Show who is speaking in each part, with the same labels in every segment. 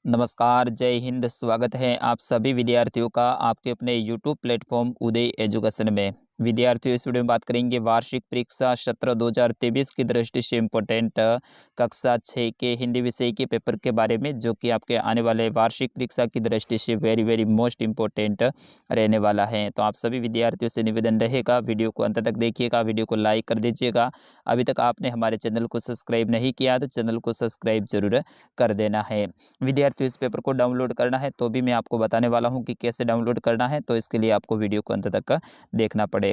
Speaker 1: नमस्कार, जय हिंद। स्वागत है आप सभी विद्यार्थियों का आपके अपने यूट्यूब प्लेटफॉर्म उदय एजुकेशन में। विद्यार्थियों, इस वीडियो में बात करेंगे वार्षिक परीक्षा सत्र 2023 की दृष्टि से इम्पोर्टेंट कक्षा 6 के हिंदी विषय के पेपर के बारे में, जो कि आपके आने वाले वार्षिक परीक्षा की दृष्टि से वेरी वेरी मोस्ट इम्पोर्टेंट रहने वाला है। तो आप सभी विद्यार्थियों से निवेदन रहेगा, वीडियो को अंत तक देखिएगा, वीडियो को लाइक कर दीजिएगा। अभी तक आपने हमारे चैनल को सब्सक्राइब नहीं किया तो चैनल को सब्सक्राइब जरूर कर देना है। विद्यार्थियों, इस पेपर को डाउनलोड करना है तो भी मैं आपको बताने वाला हूं कि कैसे डाउनलोड करना है, तो इसके लिए आपको वीडियो को अंत तक देखना पड़ेगा।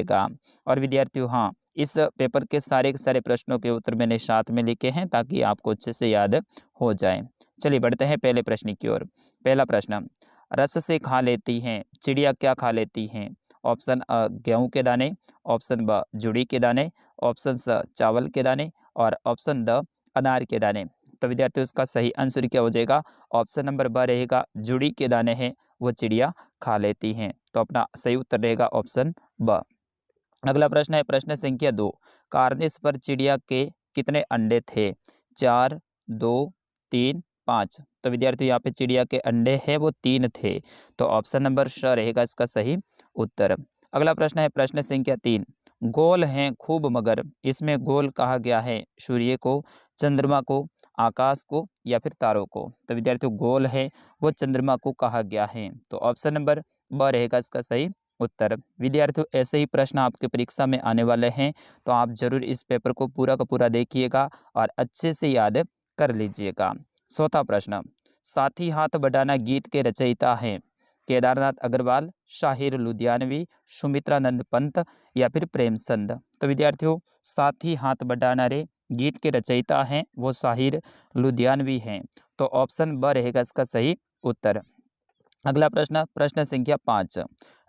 Speaker 1: और विद्यार्थियों, हाँ, इस पेपर के सारे प्रश्नों के उत्तर मैंने साथ में लिखे हैं ताकि आपको अच्छे से याद हो जाए। चलिए बढ़ते हैं पहले प्रश्न की ओर। पहला प्रश्न, रस से खा लेती हैं चिड़िया, क्या खा लेती हैं? ऑप्शन अ गेहूं के दाने, ऑप्शन ब जुड़ी के दाने, ऑप्शन स चावल के दाने और ऑप्शन द अनार के दाने। तो विद्यार्थियों, इसका सही आंसर क्या हो जाएगा? ऑप्शन नंबर ब रहेगा, जुड़ी के दाने हैं वो चिड़िया खा लेती हैं। तो अपना सही उत्तर रहेगा ऑप्शन ब। अगला प्रश्न है प्रश्न संख्या 2, कार्निस पर चिड़िया के कितने अंडे थे? 4, 2, 3, 5। तो विद्यार्थियों, यहाँ पे चिड़िया के अंडे हैं वो 3 थे। तो ऑप्शन नंबर श रहेगा इसका सही उत्तर। अगला प्रश्न है प्रश्न संख्या 3, गोल हैं खूब मगर इसमें गोल कहा गया है सूर्य को, चंद्रमा को, आकाश को या फिर तारों को? तो विद्यार्थियों, गोल है वो चंद्रमा को कहा गया है। तो ऑप्शन नंबर ब रहेगा इसका सही उत्तर। विद्यार्थियों, ऐसे ही प्रश्न आपके परीक्षा में आने वाले हैं, तो आप जरूर इस पेपर को पूरा का पूरा देखिएगा और अच्छे से याद कर लीजिएगा। चौथा प्रश्न, साथी हाथ बढ़ाना गीत के रचयिता हैं केदारनाथ अग्रवाल, शाहिर लुधियानवी, सुमित्रानंद पंत या फिर प्रेमचंद? तो विद्यार्थियों, साथी हाथ बढ़ाना रे गीत के रचयिता हैं वो शाहिर लुधियानवी हैं। तो ऑप्शन ब रहेगा इसका सही उत्तर। अगला प्रश्न प्रश्न संख्या 5,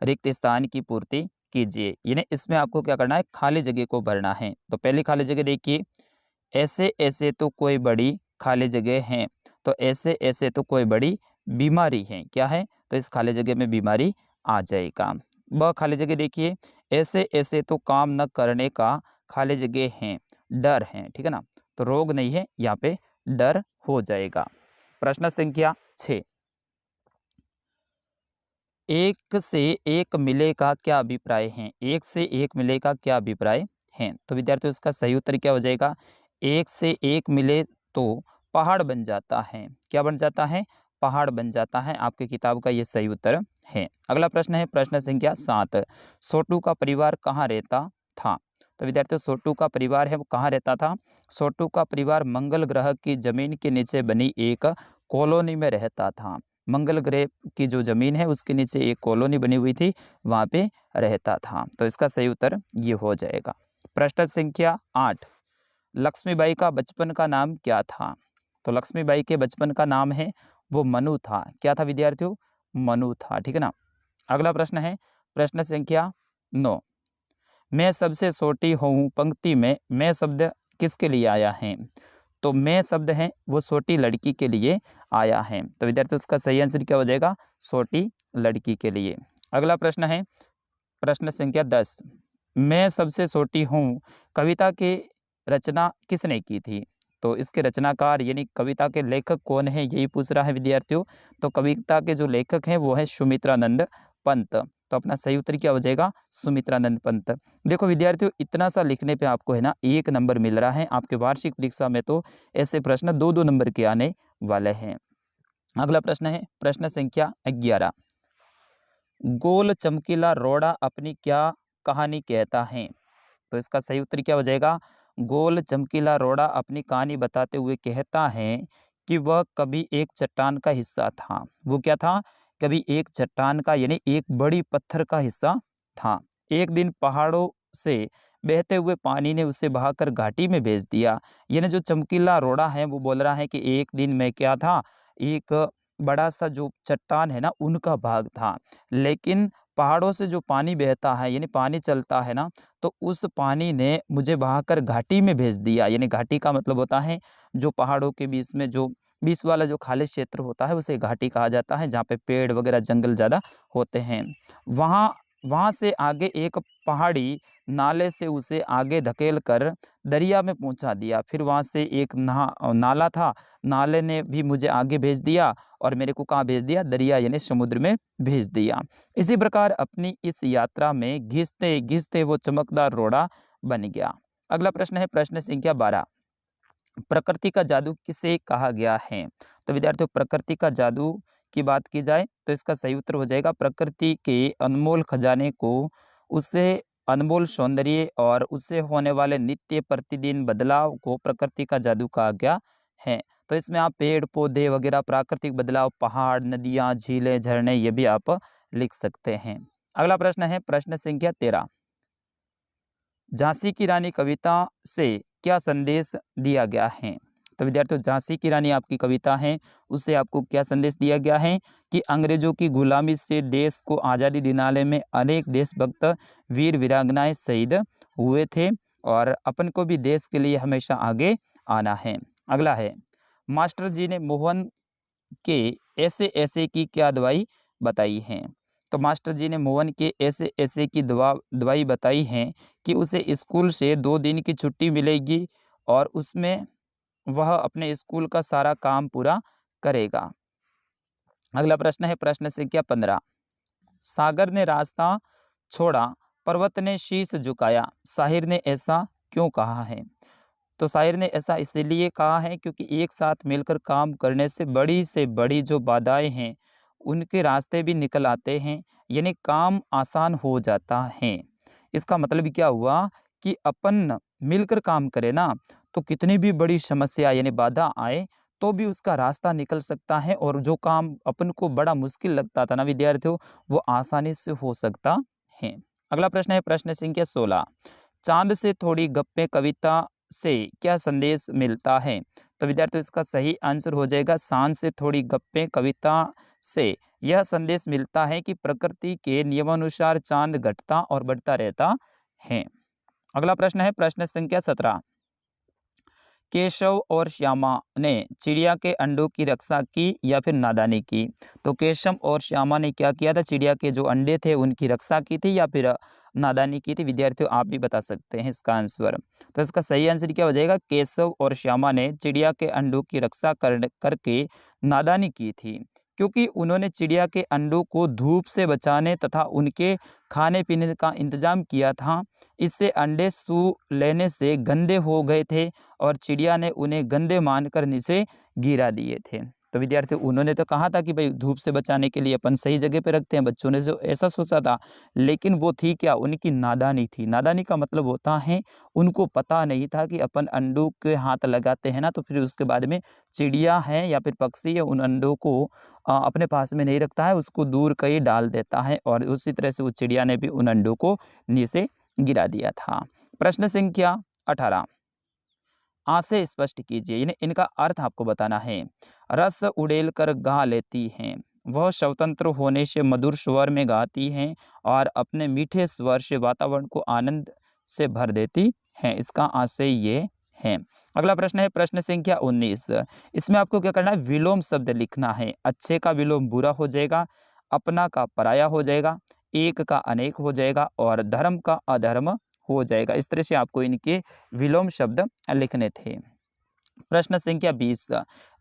Speaker 1: रिक्त स्थान की पूर्ति कीजिए। यानी इसमें आपको क्या करना है? खाली जगह को भरना है। तो पहली खाली जगह देखिए, ऐसे ऐसे तो कोई बड़ी खाली जगह है। तो ऐसे ऐसे तो कोई बड़ी बीमारी है, क्या है? तो इस खाली जगह में बीमारी आ जाएगा। ब खाली जगह देखिए, ऐसे ऐसे तो काम न करने का खाली जगह है, डर है, ठीक है ना? तो रोग नहीं है, यहाँ पे डर हो जाएगा। प्रश्न संख्या 6, एक से एक मिले का क्या अभिप्राय है? एक से एक मिले का क्या अभिप्राय है? तो विद्यार्थियों, इसका सही उत्तर क्या हो जाएगा? एक से एक मिले तो पहाड़ बन जाता है। क्या बन जाता है? पहाड़ बन जाता है। आपकी किताब का ये सही उत्तर है। अगला प्रश्न है प्रश्न संख्या 7, सोटू का परिवार कहाँ रहता था? तो विद्यार्थियों, सोटू का परिवार है वो कहाँ रहता था? सोटू का परिवार मंगल ग्रह की जमीन के नीचे बनी एक कॉलोनी में रहता था। मंगल ग्रह की जो जमीन है उसके नीचे एक कॉलोनी बनी हुई थी, वहां पे रहता था। तो इसका सही उत्तर ये हो जाएगा। प्रश्न संख्या 8, लक्ष्मीबाई का बचपन का नाम क्या था? तो लक्ष्मीबाई के बचपन का नाम है वो मनु था। क्या था विद्यार्थियों? मनु था, ठीक है ना? अगला प्रश्न है प्रश्न संख्या 9, मैं सबसे छोटी हूँ पंक्ति में मैं शब्द किसके लिए आया है? तो मैं शब्द है वो छोटी लड़की के लिए आया है। तो विद्यार्थियों, उसका सही आंसर क्या हो जाएगा? छोटी लड़की के लिए। अगला प्रश्न है प्रश्न संख्या 10, मैं सबसे छोटी हूँ कविता की रचना किसने की थी? तो इसके रचनाकार यानी कविता के लेखक कौन है, यही पूछ रहा है विद्यार्थियों। तो कविता के जो लेखक हैं वो है सुमित्रानंद पंत। तो अपना सही उत्तर क्या हो जाएगा? सुमित्रानंद पंत। देखो विद्यार्थियों, इतना सा लिखने पे आपको है ना 1 नंबर मिल रहा है। आपके वार्षिक परीक्षा में तो ऐसे प्रश्न 2-2 नंबर के आने वाले हैं। अगला प्रश्न है प्रश्न संख्या 11, गोल चमकीला रोड़ा अपनी क्या कहानी कहता है? तो इसका सही उत्तर क्या हो जाएगा? गोल चमकीला रोड़ा अपनी कहानी बताते हुए कहता है कि वह कभी एक चट्टान का हिस्सा था। वो क्या था? कभी एक चट्टान का यानी एक बड़ी पत्थर का हिस्सा था। एक दिन पहाड़ों से बहते हुए पानी ने उसे बहाकर घाटी में भेज दिया। यानी जो चमकीला रोड़ा है वो बोल रहा है कि एक दिन मैं क्या था, एक बड़ा सा जो चट्टान है ना उनका भाग था, लेकिन पहाड़ों से जो पानी बहता है यानी पानी चलता है ना, तो उस पानी ने मुझे बहाकर घाटी में भेज दिया। यानी घाटी का मतलब होता है जो पहाड़ों के बीच में जो बीच वाला जो खाली क्षेत्र होता है उसे घाटी कहा जाता है, जहाँ पे पेड़ वगैरह जंगल ज़्यादा होते हैं। वहाँ वहाँ से आगे एक पहाड़ी नाले से उसे आगे धकेल कर दरिया में पहुँचा दिया। फिर वहाँ से एक नाला था, नाले ने भी मुझे आगे भेज दिया और मेरे को कहाँ भेज दिया? दरिया यानी समुद्र में भेज दिया। इसी प्रकार अपनी इस यात्रा में घिसते-घिसते वो चमकदार रोड़ा बन गया। अगला प्रश्न है प्रश्न संख्या 12। प्रकृति का जादू किसे कहा गया है? तो विद्यार्थियों, प्रकृति का जादू की बात की जाए तो इसका सही उत्तर हो जाएगा प्रकृति के अनमोल खजाने को, उससे अनमोल सौंदर्य और उससे होने वाले नित्य प्रतिदिन बदलाव को प्रकृति का जादू कहा गया है। तो इसमें आप पेड़ पौधे वगैरह, प्राकृतिक बदलाव, पहाड़, नदियाँ, झीलें, झरने, ये भी आप लिख सकते हैं। अगला प्रश्न है प्रश्न संख्या 13। झांसी की रानी कविता से क्या संदेश दिया गया है? तो विद्यार्थियों, झांसी की रानी आपकी कविता है, उससे आपको क्या संदेश दिया गया है कि अंग्रेजों की गुलामी से देश को आज़ादी दिलाने में अनेक देशभक्त वीर वीरांगनाएं शहीद हुए थे और अपन को भी देश के लिए हमेशा आगे आना है। अगला है, मास्टर जी ने मोहन के ऐसे ऐसे की क्या दवाई बताई है? तो मास्टर जी ने मोहन के ऐसे ऐसे की दवाई बताई है कि उसे स्कूल से 2 दिन की छुट्टी मिलेगी और उसमें वह अपने स्कूल का सारा काम पूरा करेगा। अगला प्रश्न है प्रश्न संख्या 15। सागर ने रास्ता छोड़ा, पर्वत ने शीश झुकाया, शाहिर ने ऐसा क्यों कहा है? तो शायर ने ऐसा इसीलिए कहा है क्योंकि एक साथ मिलकर काम करने से बड़ी जो बाधाएं हैं उनके रास्ते भी निकल आते हैं, यानी काम आसान हो जाता है। इसका मतलब क्या हुआ कि अपन मिलकर काम करें ना, तो कितनी भी बड़ी समस्या यानी बाधा आए तो भी उसका रास्ता निकल सकता है और जो काम अपन को बड़ा मुश्किल लगता था ना विद्यार्थियों, वो आसानी से हो सकता है। अगला प्रश्न है प्रश्न संख्या 16। चांद से थोड़ी गप्पे कविता से क्या संदेश मिलता है? तो विद्यार्थियों, इसका सही आंसर हो जाएगा चांद से थोड़ी गप्पे कविता से यह संदेश मिलता है कि प्रकृति के नियमानुसार चांद घटता और बढ़ता रहता है। अगला प्रश्न है प्रश्न संख्या 17। केशव और श्यामा ने चिड़िया के अंडों की रक्षा की या फिर नादानी की? तो केशव और श्यामा ने क्या किया था? चिड़िया के जो अंडे थे उनकी रक्षा की थी या फिर नादानी की थी? विद्यार्थियों, आप भी बता सकते हैं इसका आंसर। तो इसका सही आंसर क्या हो जाएगा? केशव और श्यामा ने चिड़िया के अंडों की रक्षा करके नादानी की थी, क्योंकि उन्होंने चिड़िया के अंडों को धूप से बचाने तथा उनके खाने पीने का इंतजाम किया था। इससे अंडे सू लेने से गंदे हो गए थे और चिड़िया ने उन्हें गंदे मानकर नीचे गिरा दिए थे। तो विद्यार्थियों, उन्होंने तो कहा था कि भाई धूप से बचाने के लिए अपन सही जगह पे रखते हैं, बच्चों ने जो ऐसा सोचा था, लेकिन वो थी क्या? उनकी नादानी थी। नादानी का मतलब होता है उनको पता नहीं था कि अपन अंडों के हाथ लगाते हैं ना, तो फिर उसके बाद में चिड़िया है या फिर पक्षी है उन अंडों को अपने पास में नहीं रखता है, उसको दूर कहीं डाल देता है और उसी तरह से वो चिड़िया ने भी उन अंडों को नीचे गिरा दिया था। प्रश्न संख्या 18। आशय स्पष्ट कीजिए, यानी इनका अर्थ आपको बताना है। रस उड़ेल कर गा लेती हैं, वह स्वतंत्र होने से मधुर स्वर में गाती हैं और अपने मीठे स्वर से वातावरण को आनंद से भर देती हैं। इसका आशय ये है। अगला प्रश्न है प्रश्न संख्या 19। इसमें आपको क्या करना है? विलोम शब्द लिखना है। अच्छे का विलोम बुरा हो जाएगा, अपना का पराया हो जाएगा, एक का अनेक हो जाएगा और धर्म का अधर्म हो जाएगा। इस तरह से आपको इनके विलोम शब्द लिखने थे। प्रश्न संख्या 20।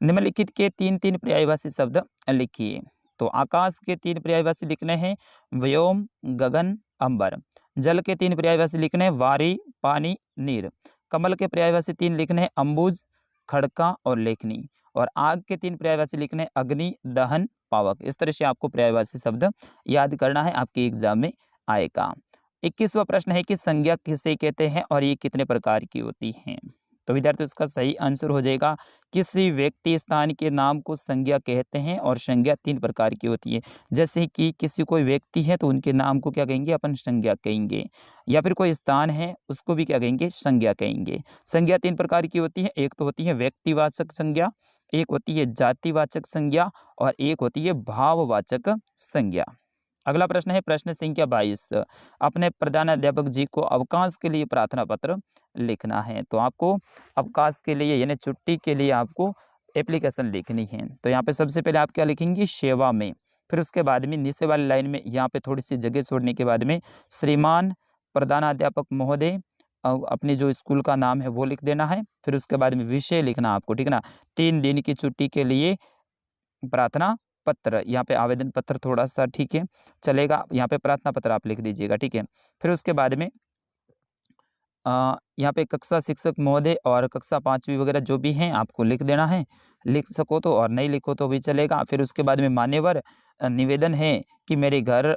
Speaker 1: निम्नलिखित के 3-3 पर्यायवाची शब्द लिखिए। तो आकाश के 3 पर्यायवाची लिखने हैं, व्योम, गगन, अंबर। जल के 3 पर्यायवाची लिखने हैं, वारी, पानी, नीर। कमल के पर्यायवाची 3 लिखने हैं, अंबुज, खड़का और लेखनी। और आग के 3 पर्यायवाची लिखने हैं, अग्नि, दहन, पावक। इस तरह से आपको पर्यायवाची शब्द याद करना है, आपके एग्जाम में आएगा। 21वां प्रश्न है कि संज्ञा किसे कहते हैं और ये कितने प्रकार की होती हैं? तो विद्यार्थियों, इसका सही आंसर हो जाएगा किसी व्यक्ति स्थान के नाम को संज्ञा कहते हैं और संज्ञा 3 प्रकार की होती है। जैसे कि किसी कोई व्यक्ति है तो उनके नाम को क्या कहेंगे? अपन संज्ञा कहेंगे, या फिर कोई स्थान है उसको भी क्या कहेंगे? संज्ञा कहेंगे। संज्ञा 3 प्रकार की होती है। एक तो होती है व्यक्तिवाचक संज्ञा, एक होती है जातिवाचक संज्ञा और एक होती है भाववाचक संज्ञा। अगला प्रश्न है प्रश्न संख्या 22। अपने प्रधानाध्यापक जी को अवकाश के लिए प्रार्थना पत्र लिखना है। तो आपको अवकाश के लिए यानी छुट्टी के लिए आपको एप्लीकेशन लिखनी है। तो यहाँ पे सबसे पहले आप क्या लिखेंगे? सेवा में। फिर उसके बाद में नीचे वाली लाइन में यहाँ पे थोड़ी सी जगह छोड़ने के बाद में श्रीमान प्रधानाध्यापक महोदय, अपने जो स्कूल का नाम है वो लिख देना है। फिर उसके बाद में विषय लिखना आपको, ठीक है ना। 3 दिन की छुट्टी के लिए प्रार्थना पत्र, यहाँ पे आवेदन पत्र थोड़ा-सा ठीक है, चलेगा। यहाँ पे प्रार्थना पत्र आप लिख दीजिएगा, ठीक है। फिर उसके बाद में यहाँ पे कक्षा शिक्षक महोदय और कक्षा 5वीं वगैरह जो भी हैं आपको लिख देना है। लिख सको तो और नहीं लिखो तो भी चलेगा। फिर उसके बाद में मान्यवर निवेदन है कि मेरे घर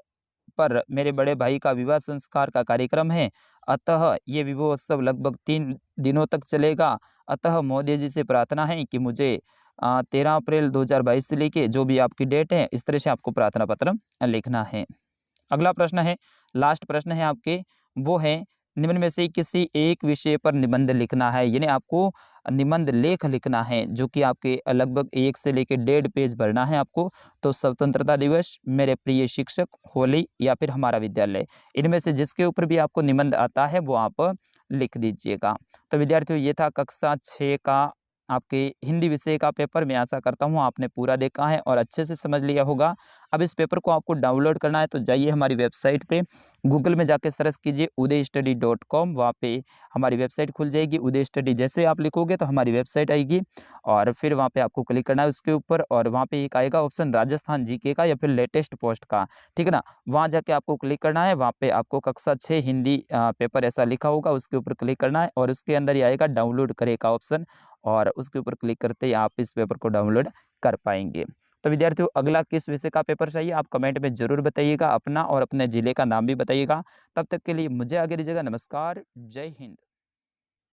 Speaker 1: पर मेरे बड़े भाई का विवाह संस्कार का कार्यक्रम है, अतः ये विवाहोत्सव लगभग 3 दिनों तक चलेगा। अतः महोदय जी से प्रार्थना है कि मुझे 13 अप्रैल 2022 से लेके जो भी आपकी डेट है, इस तरह से आपको प्रार्थना पत्र लिखना है। अगला प्रश्न है, लास्ट प्रश्न है आपके, वो है निम्न में से किसी एक विषय पर निबंध लिखना है, यानी आपको निबंध लेख लिखना है जो कि आपके लगभग 1 से लेके 1.5 पेज भरना है आपको। तो स्वतंत्रता दिवस, मेरे प्रिय शिक्षक, होली या फिर हमारा विद्यालय, इनमें से जिसके ऊपर भी आपको निबंध आता है वो आप लिख दीजिएगा। तो विद्यार्थियों ये था कक्षा 6 का आपके हिंदी विषय का पेपर। मैं आशा करता हूँ आपने पूरा देखा है और अच्छे से समझ लिया होगा। अब इस पेपर को आपको डाउनलोड करना है तो जाइए हमारी वेबसाइट पे, गूगल में जाके सर्च कीजिए udaystudy.com, वहाँ पे हमारी वेबसाइट खुल जाएगी। उदय स्टडी जैसे आप लिखोगे तो हमारी वेबसाइट आएगी और फिर वहाँ पे आपको क्लिक करना है उसके ऊपर, और वहाँ पे एक आएगा ऑप्शन राजस्थान जीके का या फिर लेटेस्ट पोस्ट का, ठीक है ना। वहाँ जाके आपको क्लिक करना है, वहाँ पे आपको कक्षा 6 हिंदी पेपर ऐसा लिखा होगा, उसके ऊपर क्लिक करना है और उसके अंदर ही आएगा डाउनलोड करे का ऑप्शन, और उसके ऊपर क्लिक करते ही आप इस पेपर को डाउनलोड कर पाएंगे। तो विद्यार्थियों अगला किस विषय का पेपर चाहिए आप कमेंट में जरूर बताइएगा, अपना और अपने जिले का नाम भी बताइएगा। तब तक के लिए मुझे आगे दीजिएगा, नमस्कार, जय हिंद।